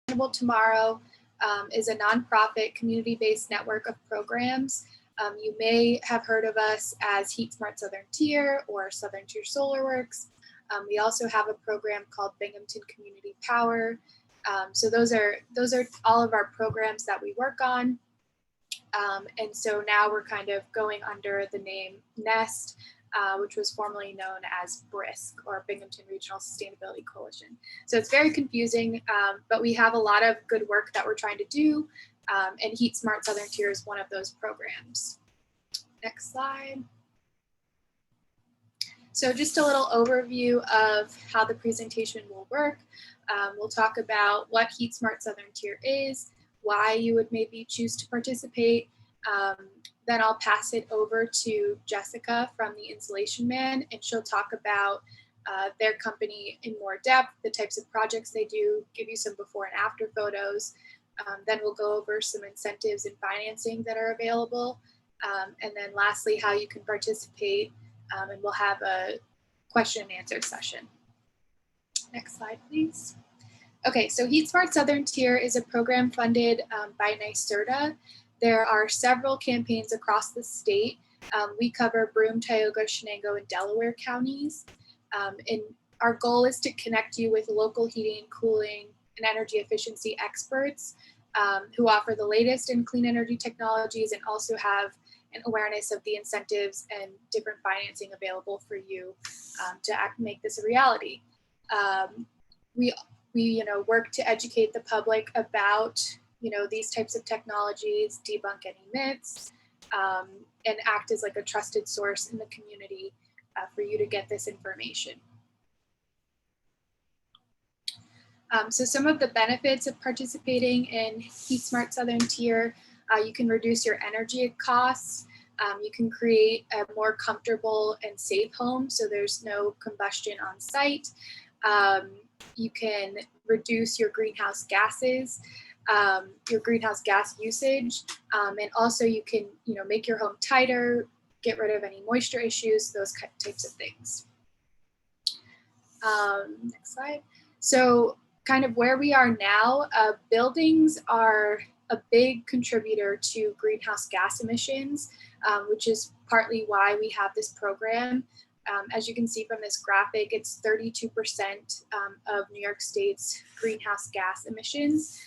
Sustainable Tomorrow is a nonprofit community-based network of programs. You may have heard of us as Heat Smart Southern Tier or Southern Tier Solar Works. We also have a program called Binghamton Community Power. So those are all of our programs that we work on. And so now we're kind of going under the name NEST, which was formerly known as BRISC, or Binghamton Regional Sustainability Coalition. So it's very confusing, but we have a lot of good work that we're trying to do, and Heat Smart Southern Tier is one of those programs. Next slide. So just a little overview of how the presentation will work. We'll talk about what Heat Smart Southern Tier is, why you would maybe choose to participate. Then I'll pass it over to Jessica from the Insulation Man, and she'll talk about their company in more depth, the types of projects they do, give you some before and after photos. Then we'll go over some incentives and financing that are available. And then lastly, how you can participate, and we'll have a question and answer session. Next slide, please. Okay, so Heat Smart Southern Tier is a program funded by NYSERDA. There are several campaigns across the state. We cover Broome, Tioga, Shenango, and Delaware counties. And our goal is to connect you with local heating, cooling, and energy efficiency experts who offer the latest in clean energy technologies and also have an awareness of the incentives and different financing available for you to make this a reality. We work to educate the public about these types of technologies, debunk any myths, and act as like a trusted source in the community for you to get this information. So some of the benefits of participating in Heat Smart Southern Tier, you can reduce your energy costs. You can create a more comfortable and safe home, so there's no combustion on site. You can reduce your greenhouse gases, your greenhouse gas usage, and also you can, make your home tighter, get rid of any moisture issues, those types of things. Next slide. So kind of where we are now, buildings are a big contributor to greenhouse gas emissions, which is partly why we have this program. As you can see from this graphic, it's 32% of New York State's greenhouse gas emissions.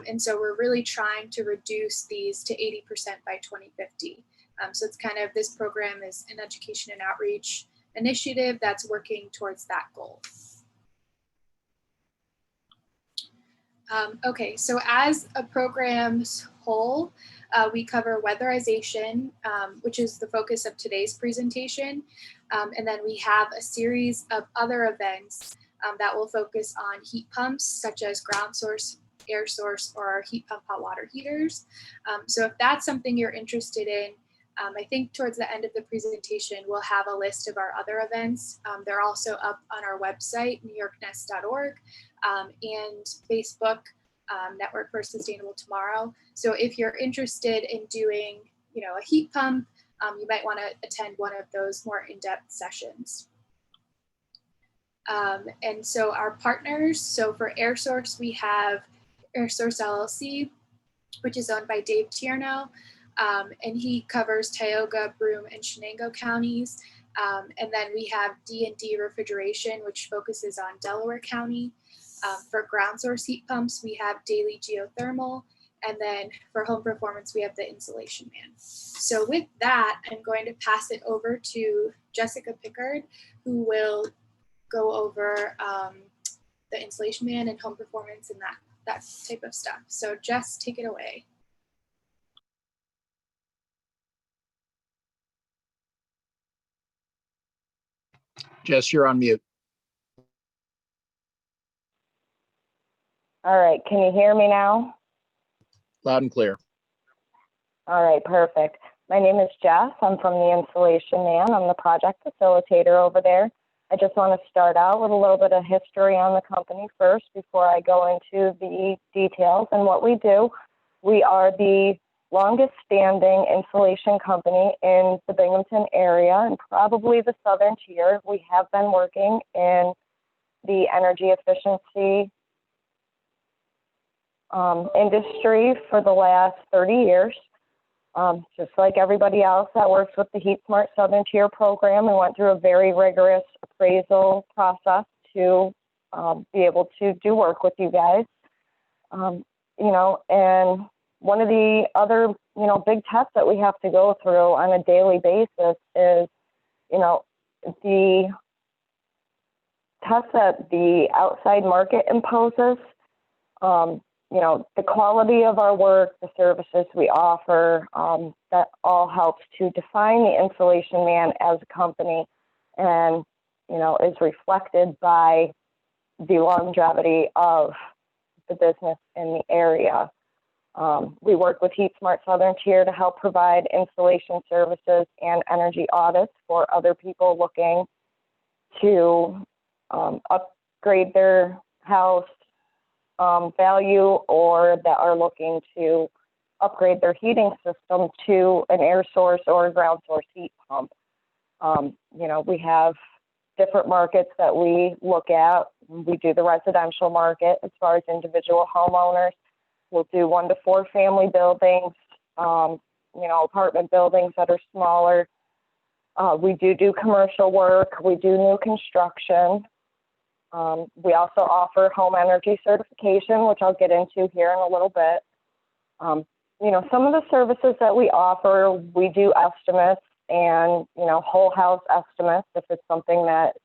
And so we're really trying to reduce these to 80% by 2050. So it's kind of, this program is an education and outreach initiative that's working towards that goal. Okay, so as a program's whole, we cover weatherization, which is the focus of today's presentation. And then we have a series of other events that will focus on heat pumps, such as ground source, air source, or heat pump hot water heaters. So if that's something you're interested in, I think towards the end of the presentation, we'll have a list of our other events. They're also up on our website, newyorknest.org, and Facebook, Network for Sustainable Tomorrow. So if you're interested in doing, a heat pump, you might want to attend one of those more in-depth sessions. And so our partners, so for Air Source, we have Air Source LLC, which is owned by Dave Tierno, and he covers Tioga, Broome, and Shenango counties. And then we have D&D Refrigeration, which focuses on Delaware County. For ground source heat pumps, we have Daily Geothermal. And then for home performance, we have the Insulation Man. So with that, I'm going to pass it over to Jessica Pickard, who will go over the Insulation Man and home performance and that type of stuff. So Jess, take it away. Jess, you're on mute. All right, can you hear me now? Loud and clear. All right, perfect. My name is Jess. I'm from the Insulation Man. I'm the project facilitator over there. I just want to start out with a little bit of history on the company first before I go into the details and what we do. We are the longest standing insulation company in the Binghamton area and probably the Southern Tier. We have been working in the energy efficiency industry for the last 30 years. Just like everybody else that works with the Heat Smart Southern Tier program, we went through a very rigorous appraisal process to be able to do work with you guys. And one of the other, big tests that we have to go through on a daily basis is, the test that the outside market imposes. The quality of our work, the services we offer, that all helps to define the Insulation Man as a company and, is reflected by the longevity of the business in the area. We work with Heat Smart Southern Tier to help provide installation services and energy audits for other people looking to upgrade their house value, or that are looking to upgrade their heating system to an air source or a ground source heat pump. We have different markets that we look at. We do the residential market as far as individual homeowners. We'll do 1 to 4 family buildings, apartment buildings that are smaller. We do commercial work. We do new construction. We also offer home energy certification, which I'll get into here in a little bit. Some of the services that we offer, we do estimates and, whole house estimates if it's something that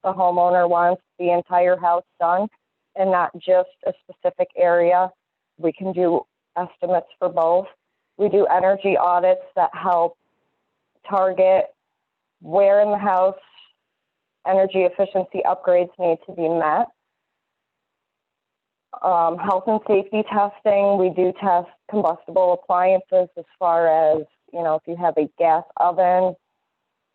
the homeowner wants the entire house done and not just a specific area. We can do estimates for both. We do energy audits that help target where in the house energy efficiency upgrades need to be met. Health and safety testing, we do test combustible appliances as far as, if you have a gas oven,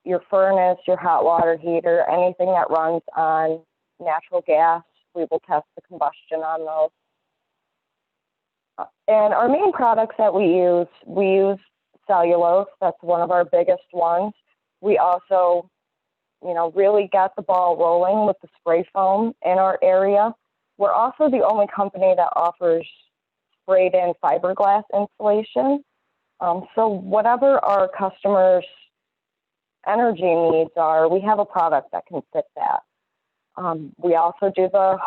your furnace, your hot water heater, anything that runs on natural gas, we will test the combustion on those. And our main products that we use cellulose. That's one of our biggest ones. We also really got the ball rolling with the spray foam in our area. We're also the only company that offers sprayed-in fiberglass insulation. So whatever our customers' energy needs are, we have a product that can fit that. We also do the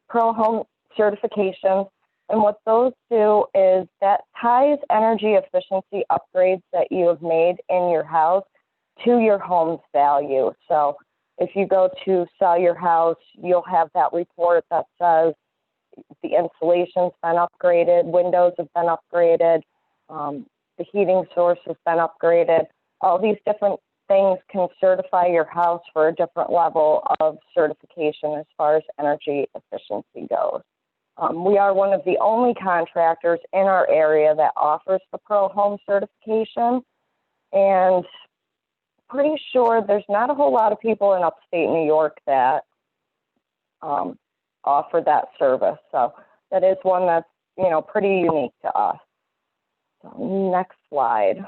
Pro Home certification. And what those do is that ties energy efficiency upgrades that you have made in your house to your home's value. So if you go to sell your house, you'll have that report that says the insulation's been upgraded, windows have been upgraded, the heating source has been upgraded. All these different things can certify your house for a different level of certification as far as energy efficiency goes. We are one of the only contractors in our area that offers the Pro Home certification, and pretty sure there's not a whole lot of people in upstate New York that offer that service. So that is one that's, pretty unique to us. So next slide.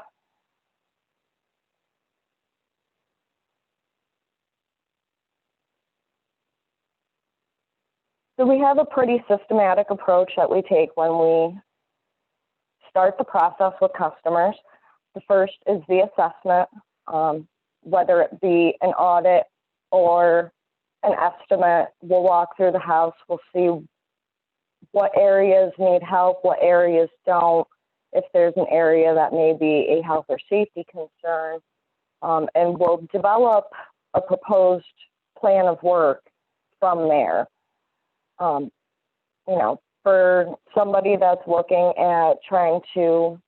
So we have a pretty systematic approach that we take when we start the process with customers. The first is the assessment, whether it be an audit or an estimate. We'll walk through the house, we'll see what areas need help, what areas don't, if there's an area that may be a health or safety concern, and we'll develop a proposed plan of work from there. For somebody that's looking at trying to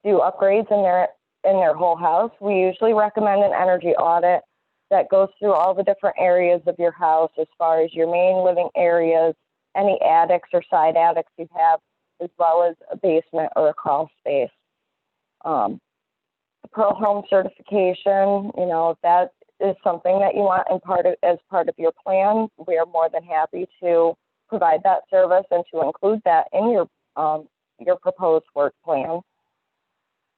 do upgrades in their whole house, we usually recommend an energy audit that goes through all the different areas of your house as far as your main living areas, any attics or side attics you have, as well as a basement or a crawl space. The Pro Home certification, if that is something that you want as part of your plan, we are more than happy to provide that service and to include that in your proposed work plan.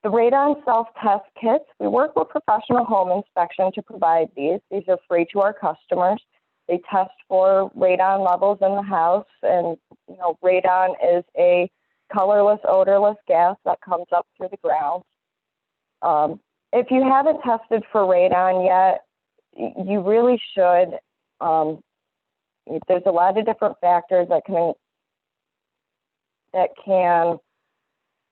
The radon self-test kits, we work with Professional Home Inspection to provide these. These are free to our customers. They test for radon levels in the house and, radon is a colorless, odorless gas that comes up through the ground. If you haven't tested for radon yet, you really should. There's a lot of different factors that can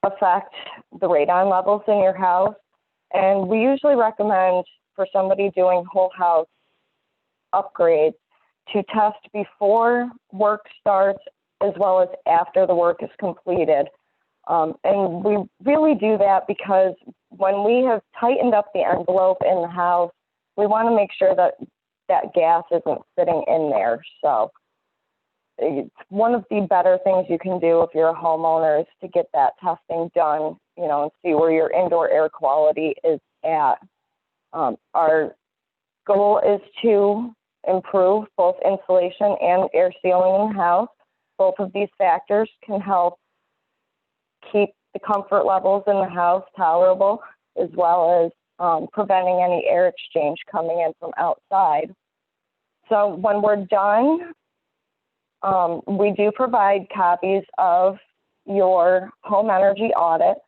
affect the radon levels in your house. And we usually recommend for somebody doing whole house upgrades to test before work starts as well as after the work is completed. And we really do that because when we have tightened up the envelope in the house, we want to make sure that that gas isn't sitting in there. So it's one of the better things you can do if you're a homeowner is to get that testing done, and see where your indoor air quality is at. Our goal is to improve both insulation and air sealing in the house. Both of these factors can help keep the comfort levels in the house tolerable, as well as preventing any air exchange coming in from outside. So when we're done, we do provide copies of your home energy audit.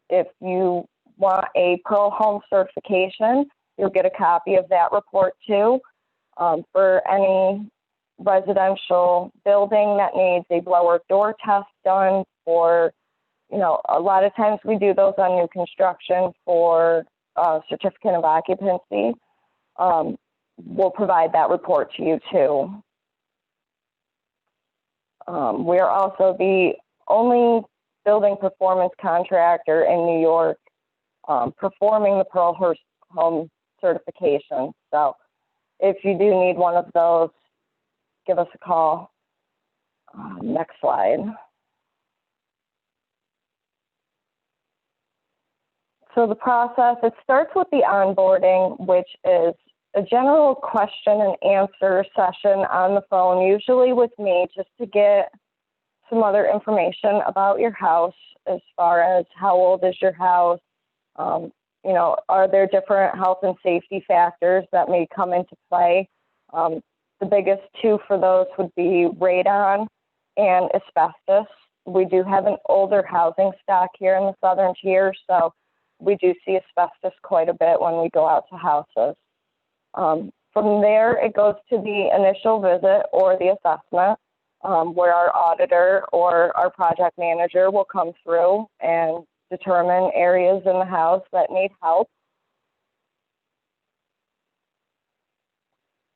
If you want a Pearl Home certification, you'll get a copy of that report too. For any residential building that needs a blower door test done, for, a lot of times we do those on new construction for certificate of occupancy. We'll provide that report to you too. We are also the only building performance contractor in New York performing the Pearl Home certification. So if you do need one of those, give us a call. Next slide. So the process, it starts with the onboarding, which is a general question and answer session on the phone, usually with me, just to get some other information about your house, as far as how old is your house, are there different health and safety factors that may come into play? The biggest two for those would be radon and asbestos. We do have an older housing stock here in the southern tier, so we do see asbestos quite a bit when we go out to houses. From there, it goes to the initial visit or the assessment, where our auditor or our project manager will come through and determine areas in the house that need help.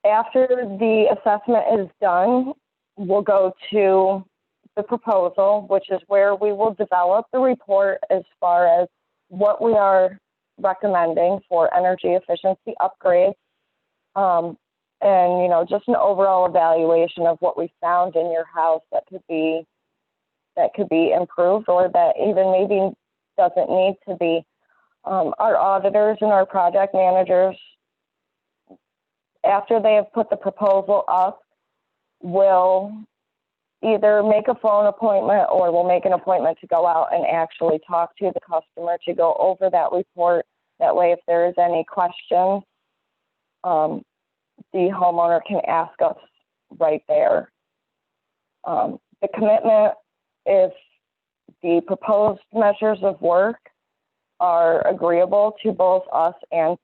After the assessment is done, we'll go to the proposal, which is where we will develop the report as far as what we are recommending for energy efficiency upgrades. And, just an overall evaluation of what we found in your house that could be improved, or that even maybe doesn't need to be. Our auditors and our project managers, after they have put the proposal up, will either make a phone appointment or we'll make an appointment to go out and actually talk to the customer to go over that report. That way, if there is any questions, the homeowner can ask us right there. The commitment, if the proposed measures of work are agreeable to both us and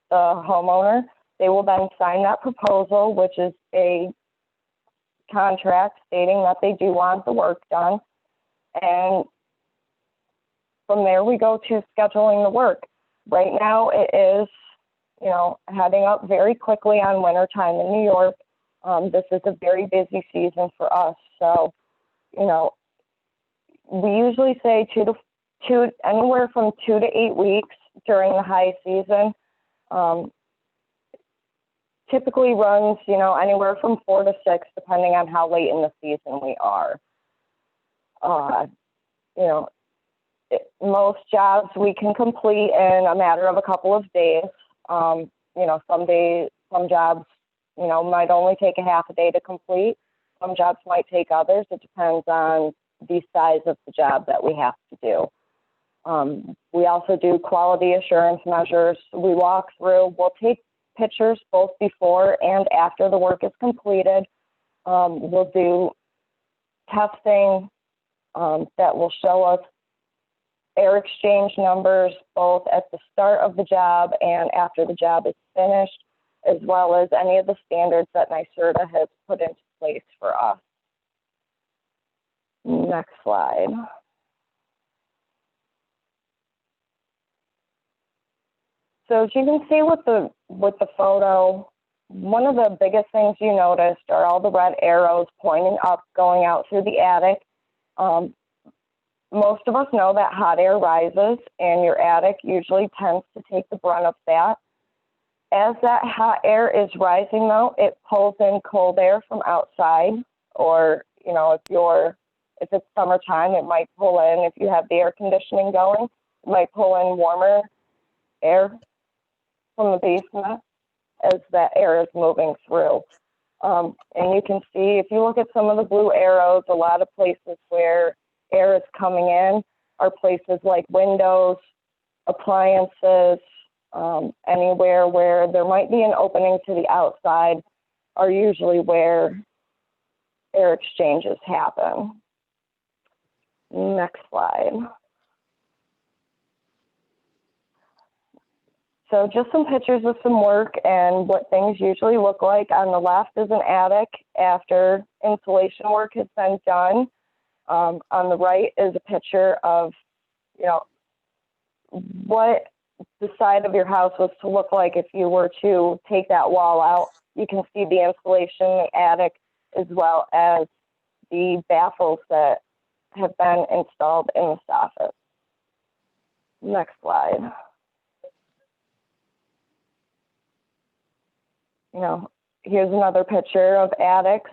the homeowner, they will then sign that proposal, which is a contract stating that they do want the work done. And from there, we go to scheduling the work. Right now, it is, heading up very quickly on winter time in New York. This is a very busy season for us. So, we usually say anywhere from 2 to 8 weeks during the high season. Typically runs, anywhere from 4 to 6, depending on how late in the season we are. Most jobs we can complete in a matter of a couple of days. Some jobs, might only take a half a day to complete. Some jobs might take others. It depends on the size of the job that we have to do. We also do quality assurance measures. We walk through, we'll take pictures both before and after the work is completed. We'll do testing that will show us air exchange numbers both at the start of the job and after the job is finished, as well as any of the standards that NYSERDA has put into place for us. Next slide. So as you can see with the photo, one of the biggest things you noticed are all the red arrows pointing up, going out through the attic. Most of us know that hot air rises, and your attic usually tends to take the brunt of that. As that hot air is rising, though, it pulls in cold air from outside, or if it's summertime, it might pull in. If you have the air conditioning going, it might pull in warmer air from the basement as that air is moving through. And you can see, if you look at some of the blue arrows, a lot of places where air is coming in are places like windows, appliances, anywhere where there might be an opening to the outside are usually where air exchanges happen. Next slide. So just some pictures of some work and what things usually look like. On the left is an attic after insulation work has been done. On the right is a picture of, what the side of your house was to look like if you were to take that wall out. You can see the insulation, the attic, as well as the baffles that have been installed in the soffit. Next slide. Here's another picture of attics.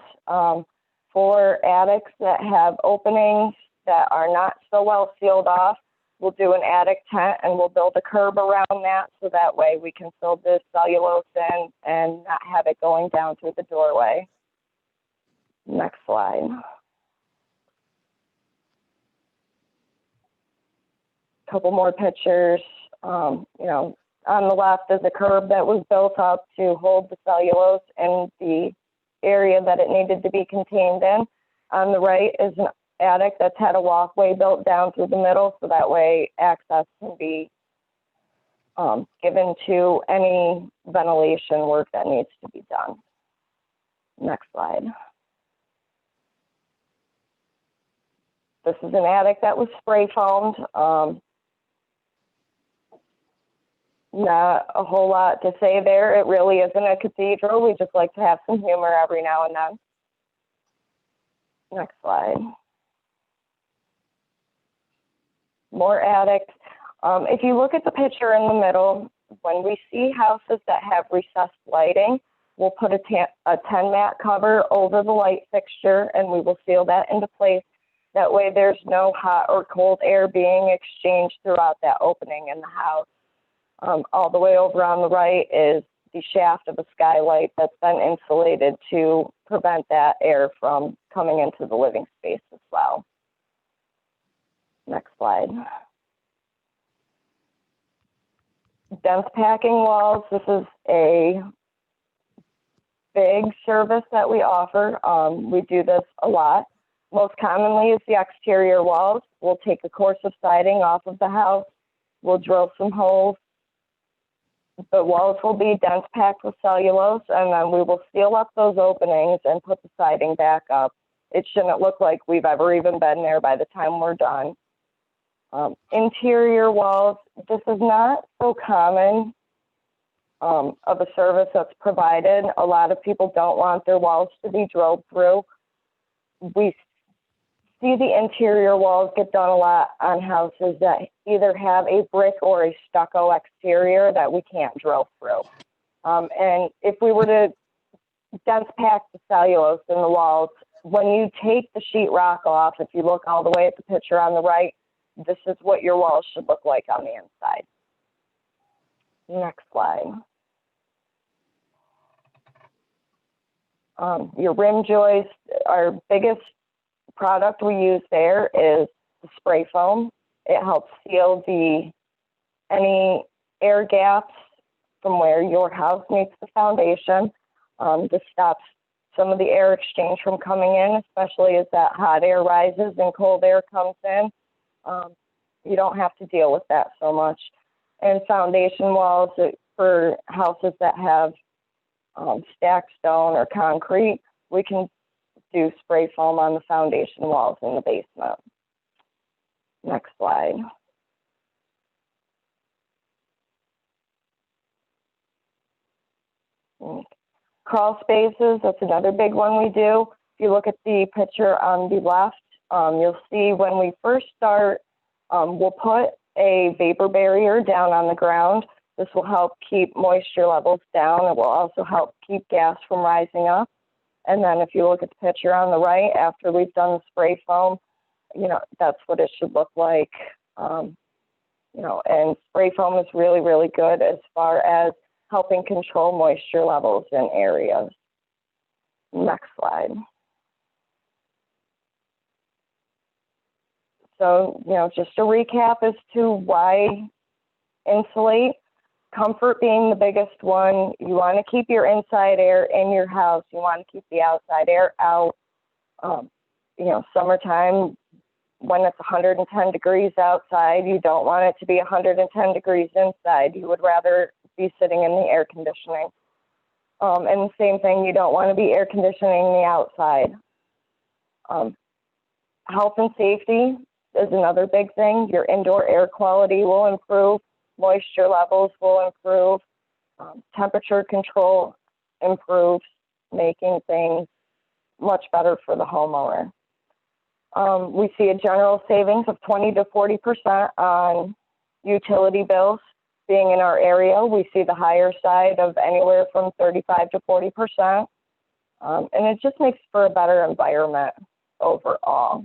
For attics that have openings that are not so well sealed off, we'll do an attic tent and we'll build a curb around that so that way we can fill this cellulose in and not have it going down through the doorway. Next slide. Couple more pictures. On the left is a curb that was built up to hold the cellulose in the area that it needed to be contained in. On the right is an attic that's had a walkway built down through the middle, so that way access can be given to any ventilation work that needs to be done. Next slide. This is an attic that was spray foamed. Not a whole lot to say there. It really isn't a cathedral. We just like to have some humor every now and then. Next slide. More attics. If you look at the picture in the middle, when we see houses that have recessed lighting, we'll put a 10 mat cover over the light fixture and we will seal that into place. That way there's no hot or cold air being exchanged throughout that opening in the house. All the way over on the right is the shaft of a skylight that's been insulated to prevent that air from coming into the living space as well. Next slide. Dense packing walls. This is a big service that we offer. We do this a lot. Most commonly is the exterior walls. We'll take a course of siding off of the house. We'll drill some holes. The walls will be dense packed with cellulose, and then we will seal up those openings and put the siding back up. It shouldn't look like we've ever even been there by the time we're done. Interior walls, this is not so common of a service that's provided. A lot of people don't want their walls to be drilled through. We see the interior walls get done a lot on houses that either have a brick or a stucco exterior that we can't drill through. And if we were to dense pack the cellulose in the walls, when you take the sheetrock off, if you look all the way at the picture on the right, this is what your walls should look like on the inside. Next slide. Your rim joist, our biggest product we use there is the spray foam. It helps seal any air gaps from where your house meets the foundation. This stops some of the air exchange from coming in, especially as that hot air rises and cold air comes in. You don't have to deal with that so much. And foundation walls for houses that have stacked stone or concrete, we can do spray foam on the foundation walls in the basement. Next slide. Crawl spaces, that's another big one we do. If you look at the picture on the left, you'll see when we first start, we'll put a vapor barrier down on the ground. This will help keep moisture levels down. It will also help keep gas from rising up. And then if you look at the picture on the right, after we've done the spray foam, you know, that's what it should look like. You know, and spray foam is really, really good as far as helping control moisture levels in areas. Next slide. So, you know, just a recap as to why insulate. Comfort being the biggest one. You want to keep your inside air in your house. You want to keep the outside air out. You know, summertime, when it's 110 degrees outside, you don't want it to be 110 degrees inside. You would rather be sitting in the air conditioning. And the same thing, you don't want to be air conditioning the outside. Health and safety is another big thing. Your indoor air quality will improve. Moisture levels will improve. Temperature control improves, making things much better for the homeowner. We see a general savings of 20 to 40% on utility bills. Being in our area, we see the higher side of anywhere from 35 to 40%. And it just makes for a better environment overall.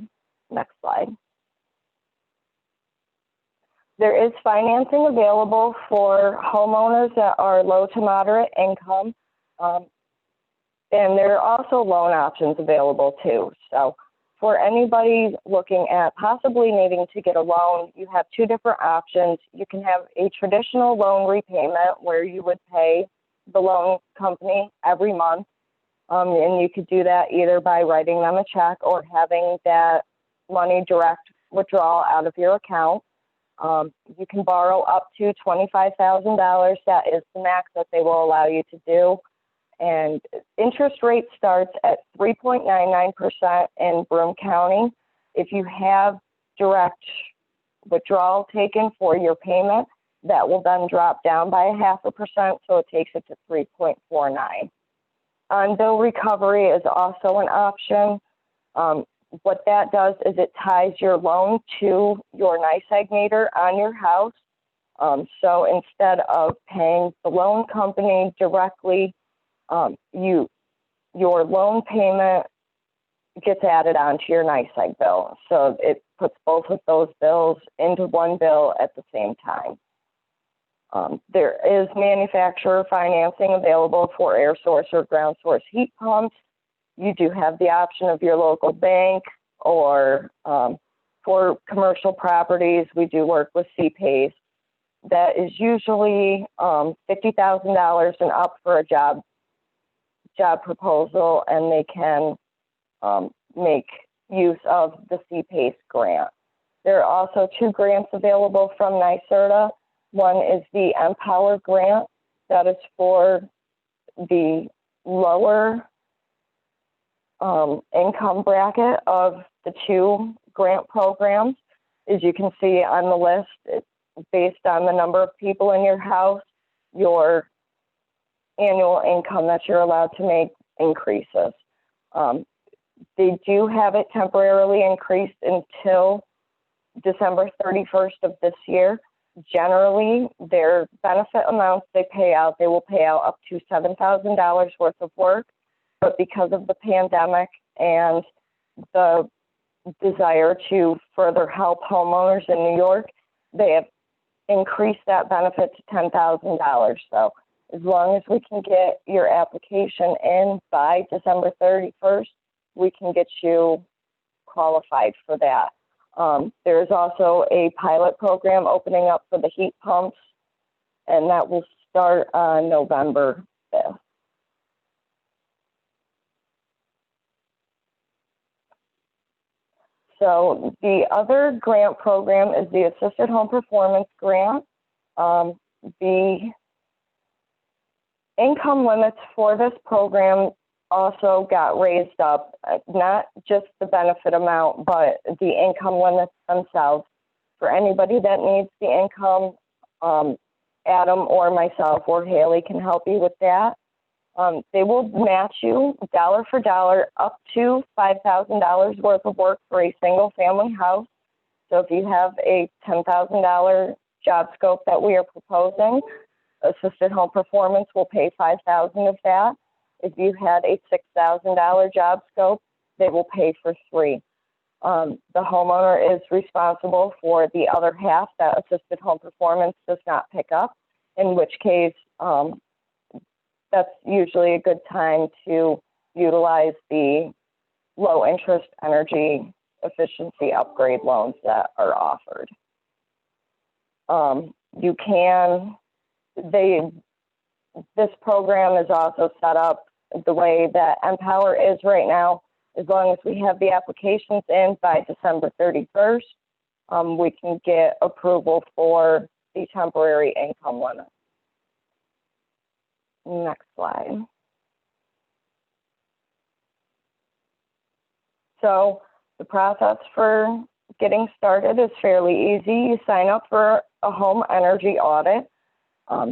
Next slide. There is financing available for homeowners that are low to moderate income. And there are also loan options available too. So for anybody looking at possibly needing to get a loan, you have two different options. You can have a traditional loan repayment where you would pay the loan company every month. And you could do that either by writing them a check or having that money direct withdrawal out of your account. You can borrow up to $25,000. That is the max that they will allow you to do. And interest rate starts at 3.99% in Broome County. If you have direct withdrawal taken for your payment, that will then drop down by 0.5%, so it takes it to 3.49. On-bill recovery is also an option. What that does is it ties your loan to your NYSEG meter on your house. So instead of paying the loan company directly, your loan payment gets added onto your NYSEG bill. So it puts both of those bills into one bill at the same time. There is manufacturer financing available for air source or ground source heat pumps. You do have the option of your local bank, or for commercial properties, we do work with CPACE. That is usually $50,000 and up for a job proposal, and they can make use of the CPACE grant. There are also two grants available from NYSERDA. One is the Empower grant. That is for the lower income bracket of the two grant programs. As you can see on the list, it's based on the number of people in your house, your annual income that you're allowed to make increases. They do have it temporarily increased until December 31st of this year. Generally, their benefit amounts they will pay out up to $7,000 worth of work. But because of the pandemic and the desire to further help homeowners in New York, they have increased that benefit to $10,000. So as long as we can get your application in by December 31st, we can get you qualified for that. There is also a pilot program opening up for the heat pumps, and that will start on November 5th. So the other grant program is the Assisted Home Performance Grant. The income limits for this program also got raised up, not just the benefit amount, but the income limits themselves. For anybody that needs the income, Adam or myself or Haley can help you with that. They will match you dollar for dollar up to $5,000 worth of work for a single family house. So if you have a $10,000 job scope that we are proposing, Assisted Home Performance will pay $5,000 of that. If you had a $6,000 job scope, they will pay for $3,000. The homeowner is responsible for the other half that Assisted Home Performance does not pick up, in which case that's usually a good time to utilize the low interest energy efficiency upgrade loans that are offered. This program is also set up the way that Empower is right now. As long as we have the applications in by December 31st, we can get approval for the temporary income limit. Next slide. So the process for getting started is fairly easy. You sign up for a home energy audit.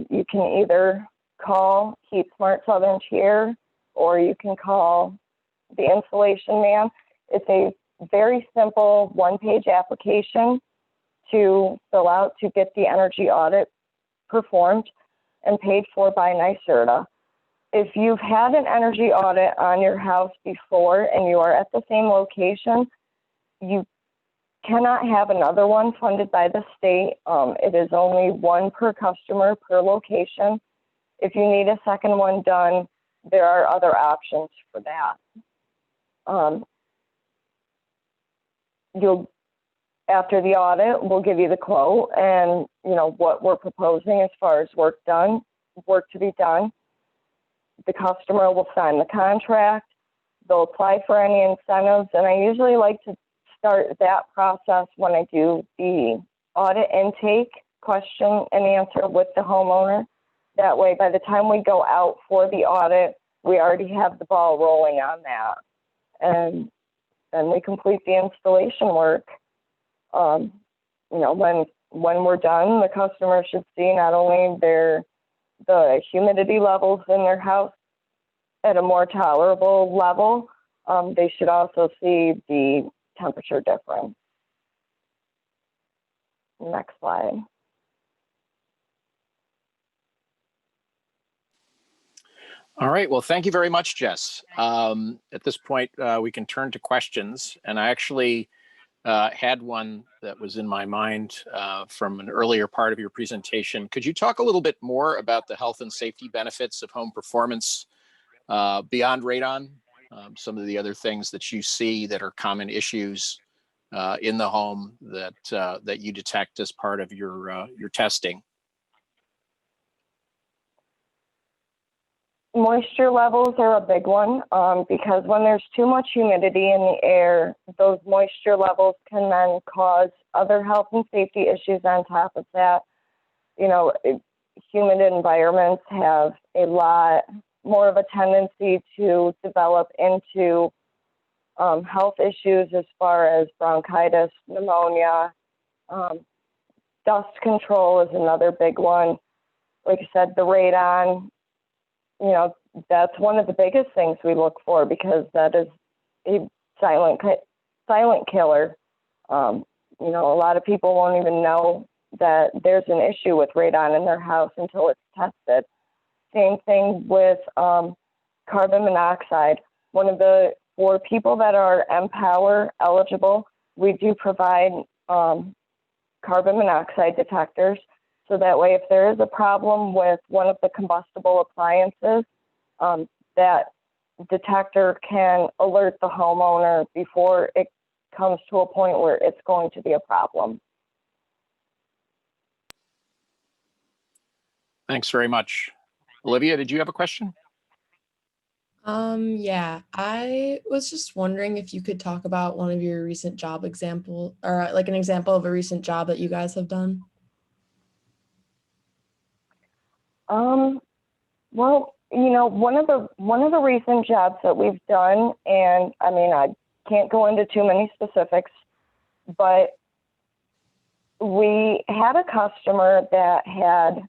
You can either call Heat Smart Southern Tier or you can call the installation man. It's a very simple one-page application to fill out to get the energy audit performed and paid for by NYSERDA. If you've had an energy audit on your house before and you are at the same location, you cannot have another one funded by the state. It is only one per customer per location. If you need a second one done, there are other options for that. After the audit, we'll give you the quote and what we're proposing as far as work to be done. The customer will sign the contract. They'll apply for any incentives, and I usually like to start that process when I do the audit intake question and answer with the homeowner. That way, by the time we go out for the audit, we already have the ball rolling on that. And then we complete the installation work. When we're done, the customer should see not only the humidity levels in their house at a more tolerable level, they should also see the temperature difference. Next slide. All right. Well, thank you very much, Jess. At this point, we can turn to questions. And I actually had one that was in my mind from an earlier part of your presentation. Could you talk a little bit more about the health and safety benefits of home performance beyond radon? Some of the other things that you see that are common issues in the home that you detect as part of your testing. Moisture levels are a big one because when there's too much humidity in the air, those moisture levels can then cause other health and safety issues on top of that. Humid environments have a lot more of a tendency to develop into health issues as far as bronchitis, pneumonia. Dust control is another big one. Like I said, the radon, that's one of the biggest things we look for because that is a silent killer. A lot of people won't even know that there's an issue with radon in their house until it's tested. Same thing with carbon monoxide. For people that are Empower eligible, we do provide carbon monoxide detectors. So that way, if there is a problem with one of the combustible appliances, that detector can alert the homeowner before it comes to a point where it's going to be a problem. Thanks very much. Olivia, did you have a question? Yeah, I was just wondering if you could talk about one of your recent job example, or like an example of a recent job that you guys have done. Well, one of the recent jobs that we've done, and I mean, I can't go into too many specifics, but we had a customer that had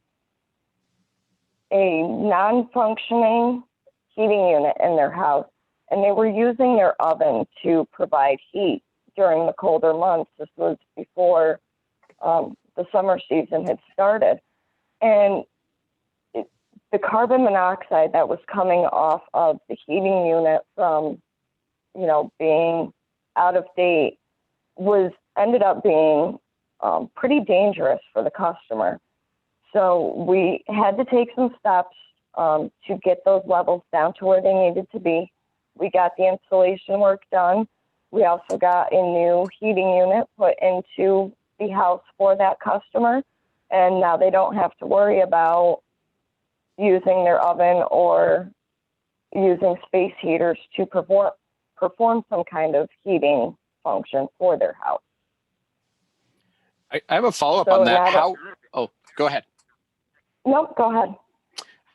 a non-functioning heating unit in their house, and they were using their oven to provide heat during the colder months. This was before the summer season had started. And the carbon monoxide that was coming off of the heating unit from, being out of date ended up being pretty dangerous for the customer. So we had to take some steps to get those levels down to where they needed to be. We got the installation work done. We also got a new heating unit put into the house for that customer. And now they don't have to worry about using their oven or using space heaters to perform some kind of heating function for their house. I have a follow-up on that. Go ahead. Nope, go ahead.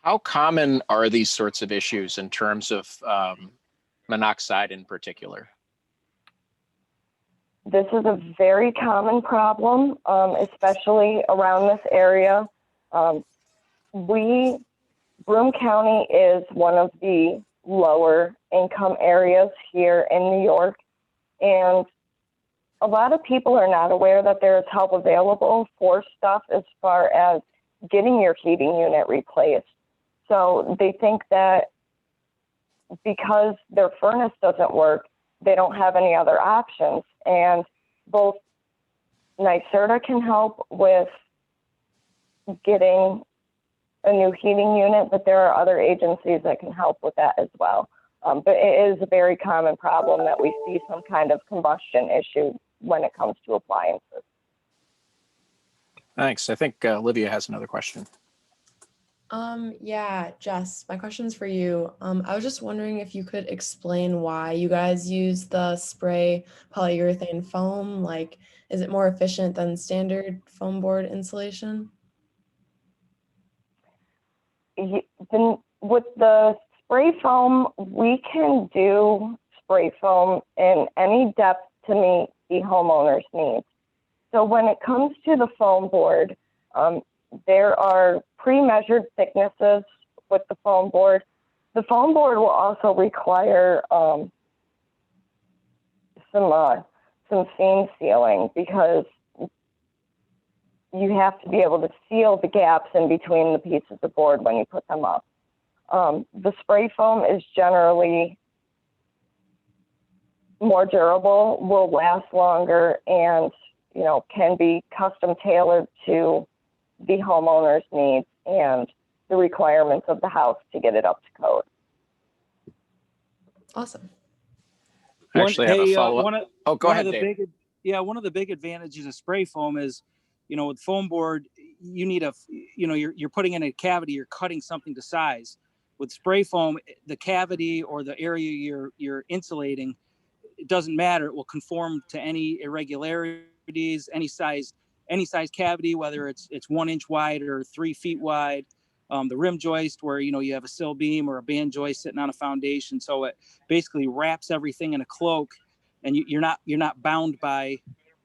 How common are these sorts of issues in terms of monoxide in particular? This is a very common problem, especially around this area. Broome County is one of the lower income areas here in New York, and a lot of people are not aware that there is help available for stuff as far as getting your heating unit replaced. So they think that because their furnace doesn't work, they don't have any other options. And both NYSERDA can help with getting a new heating unit, but there are other agencies that can help with that as well. But it is a very common problem that we see some kind of combustion issue when it comes to appliances. Thanks. I think Olivia has another question. Yeah, Jess, my question's for you. I was just wondering if you could explain why you guys use the spray polyurethane foam. Like, is it more efficient than standard foam board insulation? With the spray foam, we can do spray foam in any depth to meet the homeowner's needs. So when it comes to the foam board, there are pre-measured thicknesses with the foam board. The foam board will also require some seam sealing, because you have to be able to seal the gaps in between the pieces of board when you put them up. The spray foam is generally more durable, will last longer, and can be custom tailored to the homeowner's needs and the requirements of the house to get it up to code. Awesome. I actually have a follow-up. Go ahead, Dave. One of the big advantages of spray foam is, with foam board, you need you're putting in a cavity, you're cutting something to size. With spray foam, the cavity or the area you're insulating, it doesn't matter. It will conform to any irregularities, any size cavity, whether it's 1 inch wide or 3 feet wide. The rim joist, where you have a sill beam or a band joist sitting on a foundation, so it basically wraps everything in a cloak, and you're not bound by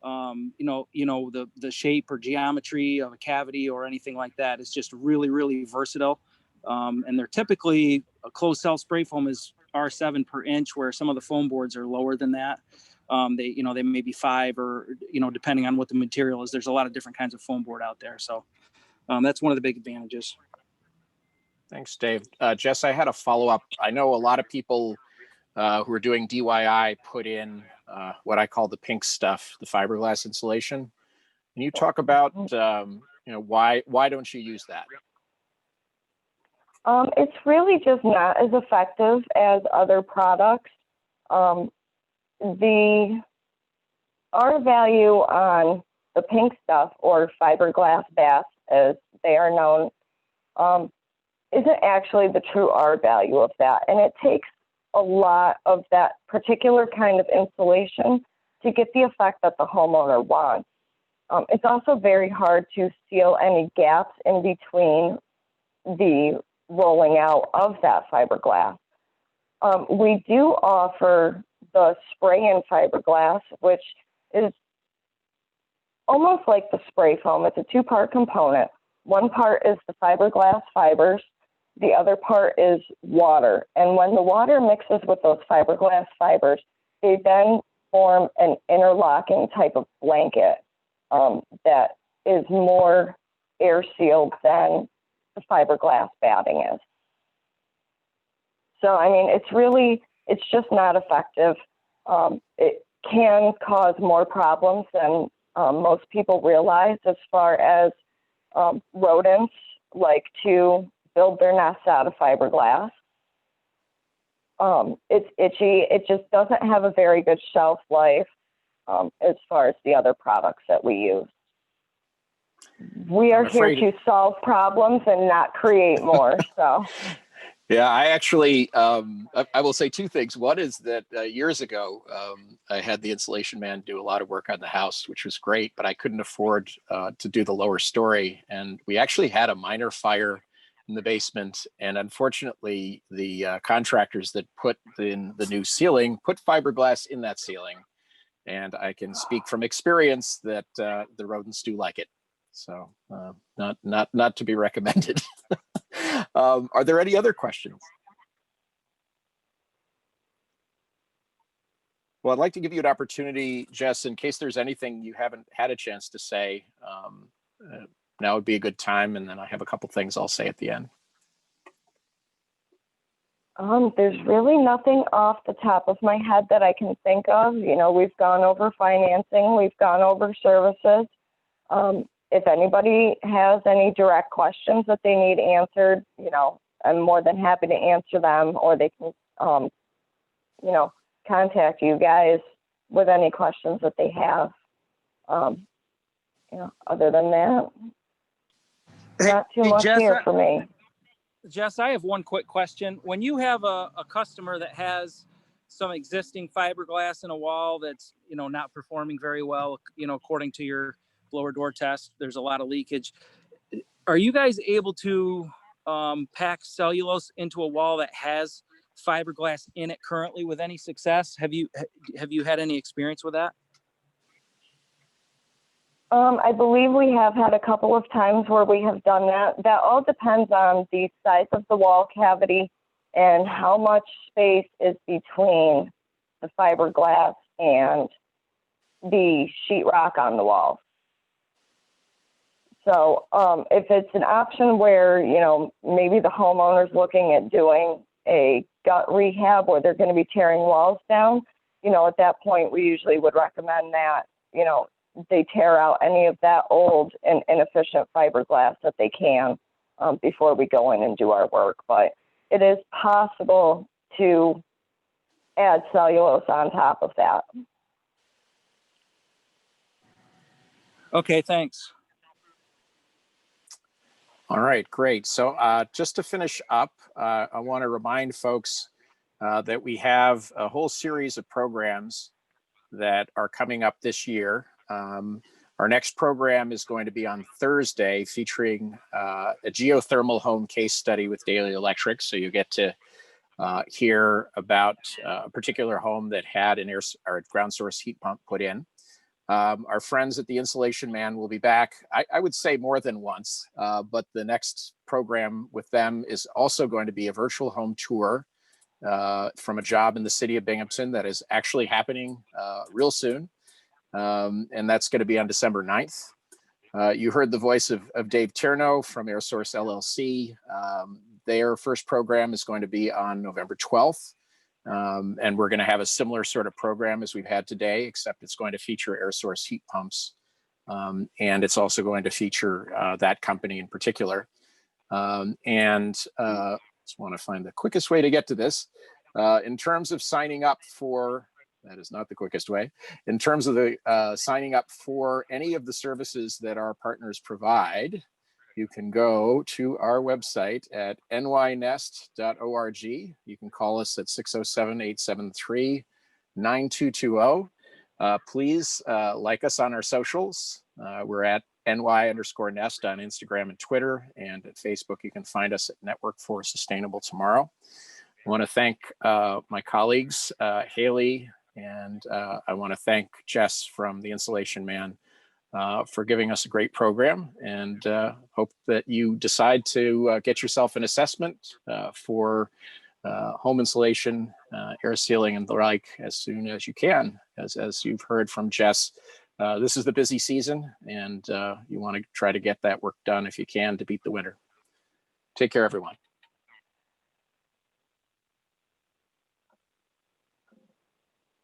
the shape or geometry of a cavity or anything like that. It's just really, really versatile. And they're typically, a closed cell spray foam is R7 per inch, where some of the foam boards are lower than that. They may be 5, or depending on what the material is. There's a lot of different kinds of foam board out there, so that's one of the big advantages. Thanks, Dave. Jess, I had a follow-up. I know a lot of people who are doing DIY put in what I call the pink stuff, the fiberglass insulation. Can you talk about why don't you use that? It's really just not as effective as other products. Our value on the pink stuff, or fiberglass baths as they are known, isn't actually the true R value of that. And it takes a lot of that particular kind of insulation to get the effect that the homeowner wants. It's also very hard to seal any gaps in between the rolling out of that fiberglass. We do offer the spray-in fiberglass, which is almost like the spray foam. It's a two-part component. One part is the fiberglass fibers. The other part is water. And when the water mixes with those fiberglass fibers, they then form an interlocking type of blanket that is more air sealed than the fiberglass batting is. So, I mean, it's just not effective. It can cause more problems than most people realize as far as rodents like to build their nests out of fiberglass. It's itchy. It just doesn't have a very good shelf life as far as the other products that we use. We are here to solve problems and not create more. So. Yeah, I actually, I will say two things. One is that years ago, I had the insulation man do a lot of work on the house, which was great, but I couldn't afford to do the lower story. And we actually had a minor fire in the basement. And unfortunately, the contractors that put in the new ceiling put fiberglass in that ceiling. And I can speak from experience that the rodents do like it. So not to be recommended. Are there any other questions? Well, I'd like to give you an opportunity, Jess, in case there's anything you haven't had a chance to say. Now would be a good time, and then I have a couple things I'll say at the end. There's really nothing off the top of my head that I can think of. You know, we've gone over financing, we've gone over services. If anybody has any direct questions that they need answered, you know, I'm more than happy to answer them, or they can, you know, contact you guys with any questions that they have. You know, other than that, not too much Jess, here for me. Jess, I have one quick question. When you have a customer that has some existing fiberglass in a wall that's, you know, not performing very well, you know, according to your blower door test, there's a lot of leakage. Are you guys able to pack cellulose into a wall that has fiberglass in it currently with any success? Have you had any experience with that? I believe we have had a couple of times where we have done that. That all depends on the size of the wall cavity and how much space is between the fiberglass and the sheetrock on the wall. So if it's an option where, you know, maybe the homeowner's looking at doing a gut rehab where they're going to be tearing walls down, you know, at that point, we usually would recommend that, you know, they tear out any of that old and inefficient fiberglass that they can before we go in and do our work. But it is possible to add cellulose on top of that. Okay, thanks. All right, great. So just to finish up, I want to remind folks that we have a whole series of programs that are coming up this year. Our next program is going to be on Thursday, featuring a geothermal home case study with Daily Electric. So you get to hear about a particular home that had an ground source heat pump put in. Our friends at the Insulation Man will be back, I would say more than once, but the next program with them is also going to be a virtual home tour from a job in the city of Binghamton that is actually happening real soon. And that's going to be on December 9th. You heard the voice of Dave Tierno from AirSource LLC. Their first program is going to be on November 12th. And we're going to have a similar sort of program as we've had today, except it's going to feature air source heat pumps. And it's also going to feature that company in particular. Just want to find the quickest way to get to this. In terms of signing up for, that is not the quickest way. In terms of the signing up for any of the services that our partners provide, you can go to our website at nynest.org. You can call us at 607-873-9220. Please like us on our socials. We're at NY_Nest on Instagram and Twitter, and at Facebook you can find us at Network for Sustainable Tomorrow. I want to thank my colleagues, Haley, and I want to thank Jess from the Insulation Man for giving us a great program, and hope that you decide to get yourself an assessment for home insulation, air sealing, and the like as soon as you can. As you've heard from Jess, this is the busy season, and you want to try to get that work done if you can to beat the winter. Take care, everyone.